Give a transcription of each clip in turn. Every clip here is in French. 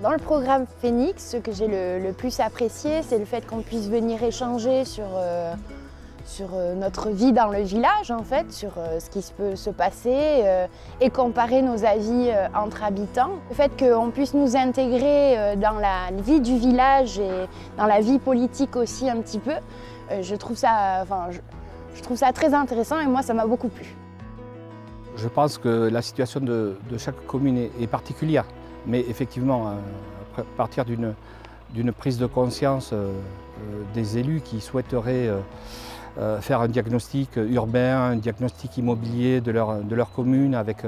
Dans le programme Phoenix, ce que j'ai le plus apprécié, c'est le fait qu'on puisse venir échanger sur notre vie dans le village, en fait, sur ce qui peut se passer et comparer nos avis entre habitants. Le fait qu'on puisse nous intégrer dans la vie du village et dans la vie politique aussi un petit peu, je trouve ça très intéressant et moi ça m'a beaucoup plu. Je pense que la situation de chaque commune est particulière, mais effectivement, à partir d'une prise de conscience des élus qui souhaiteraient faire un diagnostic urbain, un diagnostic immobilier de leur commune avec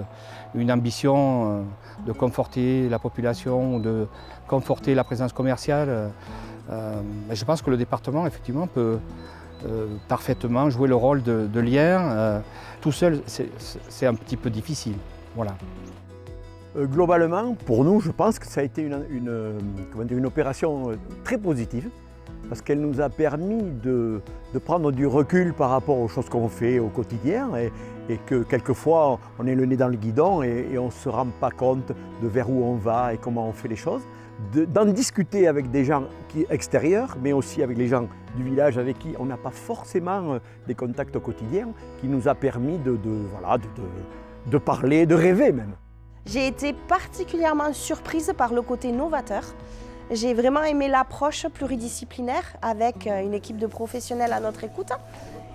une ambition de conforter la population, de conforter la présence commerciale. Je pense que le département, effectivement, peut parfaitement jouer le rôle de lien. Tout seul, c'est un petit peu difficile. Voilà. Globalement, pour nous, je pense que ça a été une opération très positive parce qu'elle nous a permis de prendre du recul par rapport aux choses qu'on fait au quotidien et que quelquefois on est le nez dans le guidon et on ne se rend pas compte de vers où on va et comment on fait les choses. D'en discuter avec des gens extérieurs, mais aussi avec les gens du village avec qui on n'a pas forcément des contacts au quotidien, qui nous a permis de parler, de rêver même. J'ai été particulièrement surprise par le côté novateur. J'ai vraiment aimé l'approche pluridisciplinaire avec une équipe de professionnels à notre écoute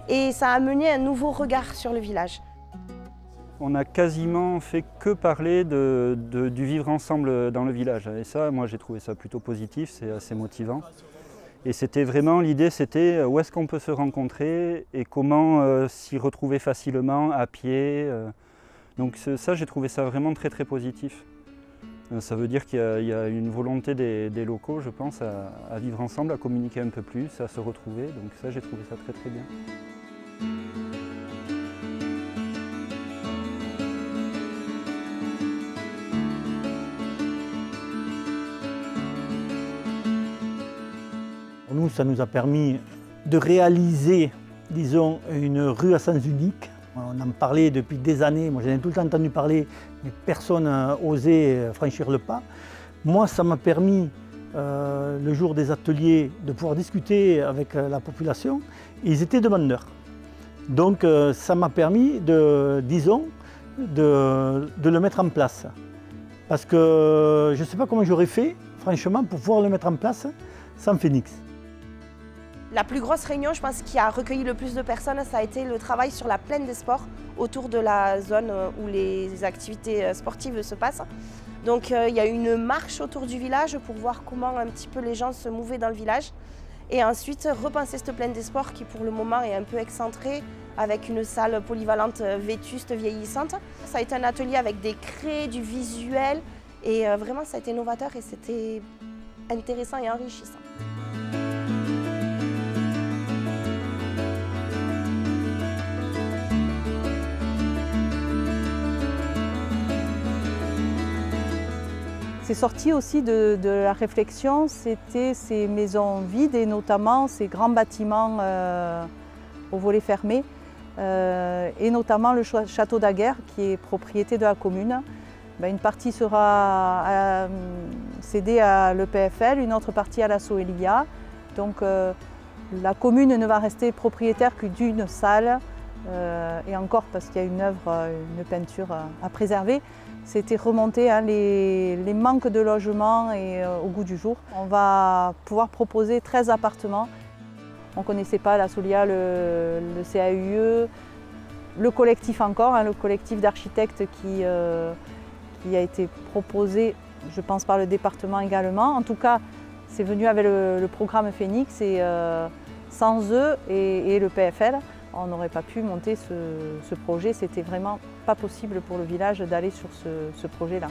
et ça a amené un nouveau regard sur le village. On n'a quasiment fait que parler du vivre ensemble dans le village. Et ça, moi j'ai trouvé ça plutôt positif, c'est assez motivant. Et c'était vraiment, l'idée c'était où est-ce qu'on peut se rencontrer et comment s'y retrouver facilement, à pied. Donc ça, j'ai trouvé ça vraiment très très positif. Ça veut dire qu'il y a une volonté des locaux, je pense, à vivre ensemble, à communiquer un peu plus, à se retrouver. Donc ça, j'ai trouvé ça très très bien. Nous, ça nous a permis de réaliser, disons, une rue à sens unique. On en parlait depuis des années, moi j'en ai tout le temps entendu parler, mais personne n'a osé franchir le pas. Moi, ça m'a permis, le jour des ateliers, de pouvoir discuter avec la population. Ils étaient demandeurs. Donc ça m'a permis, disons, de le mettre en place. Parce que je ne sais pas comment j'aurais fait, franchement, pour pouvoir le mettre en place sans Phoenix. La plus grosse réunion, je pense, qui a recueilli le plus de personnes, ça a été le travail sur la plaine des sports autour de la zone où les activités sportives se passent. Donc il y a eu une marche autour du village pour voir comment un petit peu les gens se mouvaient dans le village. Et ensuite repenser cette plaine des sports qui pour le moment est un peu excentrée avec une salle polyvalente vétuste, vieillissante. Ça a été un atelier avec des craies, du visuel et vraiment ça a été novateur et c'était intéressant et enrichissant. C'est sorti aussi de la réflexion, c'était ces maisons vides et notamment ces grands bâtiments au volet fermé et notamment le château d'Aguerre qui est propriété de la commune. Une partie sera cédée à l'EPFL, une autre partie à la Soelia. Donc la commune ne va rester propriétaire que d'une salle et encore parce qu'il y a une œuvre, une peinture à préserver. C'était remonter les manques de logement et au goût du jour. On va pouvoir proposer 13 appartements. On ne connaissait pas la Solia, le CAUE, le collectif encore, le collectif d'architectes qui a été proposé, je pense, par le département également. En tout cas, c'est venu avec le programme Phoenix et sans eux et le PFL, on n'aurait pas pu monter ce projet. C'était vraiment pas possible pour le village d'aller sur ce projet-là.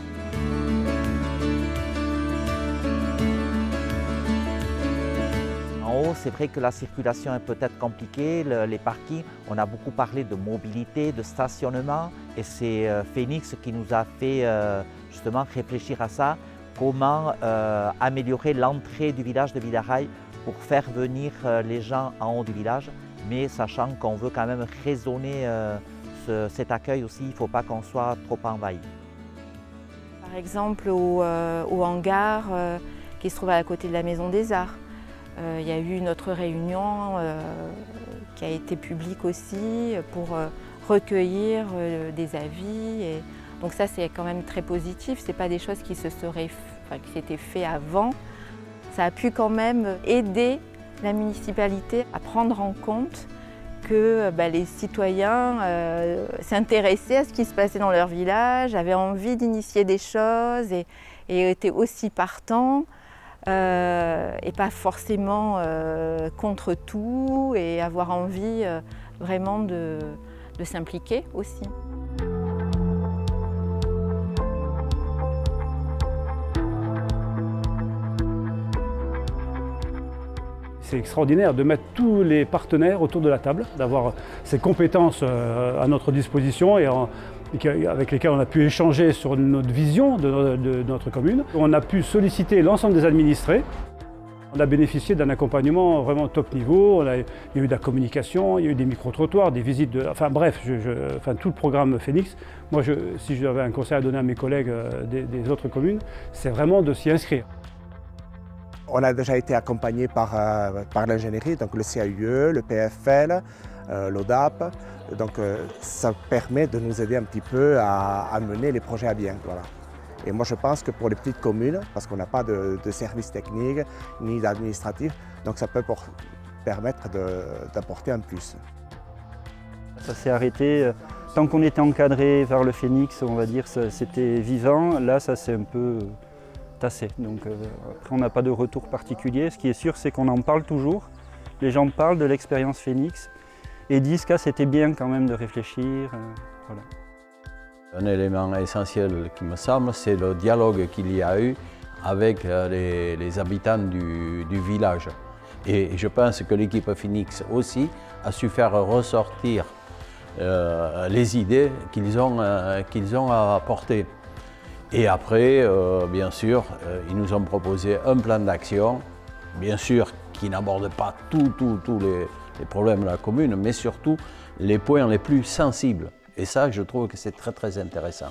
En haut, c'est vrai que la circulation est peut-être compliquée, les parkings. On a beaucoup parlé de mobilité, de stationnement et c'est Phoenix qui nous a fait justement réfléchir à ça. Comment améliorer l'entrée du village de Villarail pour faire venir les gens en haut du village, mais sachant qu'on veut quand même raisonner cet accueil aussi, il ne faut pas qu'on soit trop envahi. Par Par exemple au hangar qui se trouve à côté de la Maison des Arts. Il y a eu notre réunion qui a été publique aussi pour recueillir des avis. Et donc ça c'est quand même très positif, ce n'est pas des choses qui s'étaient faites avant. Ça a pu quand même aider la municipalité à prendre en compte que les citoyens s'intéressaient à ce qui se passait dans leur village, avaient envie d'initier des choses et étaient aussi partants. Et pas forcément contre tout et avoir envie vraiment de s'impliquer aussi. C'est extraordinaire de mettre tous les partenaires autour de la table, d'avoir ces compétences à notre disposition et avec lesquels on a pu échanger sur notre vision de notre commune. On a pu solliciter l'ensemble des administrés. On a bénéficié d'un accompagnement vraiment top niveau. Il y a eu de la communication, il y a eu des micro-trottoirs, des visites, enfin bref, tout le programme Phoenix. Moi, si j'avais un conseil à donner à mes collègues des autres communes, c'est vraiment de s'y inscrire. On a déjà été accompagné par l'ingénierie, donc le CAUE, le PFL, l'ODAP. Donc ça permet de nous aider un petit peu à mener les projets à bien. Voilà. Et moi je pense que pour les petites communes, parce qu'on n'a pas de services techniques ni d'administratif, donc ça peut permettre d'apporter un plus. Ça s'est arrêté. Tant qu'on était encadré vers le Phoenix, on va dire, c'était vivant. Là, ça s'est un peu tassé. Donc après, on n'a pas de retour particulier. Ce qui est sûr, c'est qu'on en parle toujours. Les gens parlent de l'expérience Phoenix et disent que c'était bien quand même de réfléchir. Voilà. Un élément essentiel qui me semble, c'est le dialogue qu'il y a eu avec les habitants du village. Et je pense que l'équipe Phoenix aussi a su faire ressortir les idées qu'ils ont apportées. Et après, bien sûr, ils nous ont proposé un plan d'action, bien sûr, qui n'aborde pas tous les problèmes de la commune, mais surtout les points les plus sensibles. Et ça, je trouve que c'est très, très intéressant.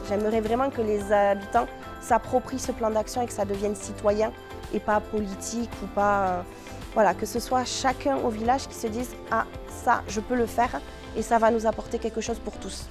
J'aimerais vraiment que les habitants s'approprient ce plan d'action et que ça devienne citoyen et pas politique ou pas... voilà, que ce soit chacun au village qui se dise « Ah, ça, je peux le faire et ça va nous apporter quelque chose pour tous ».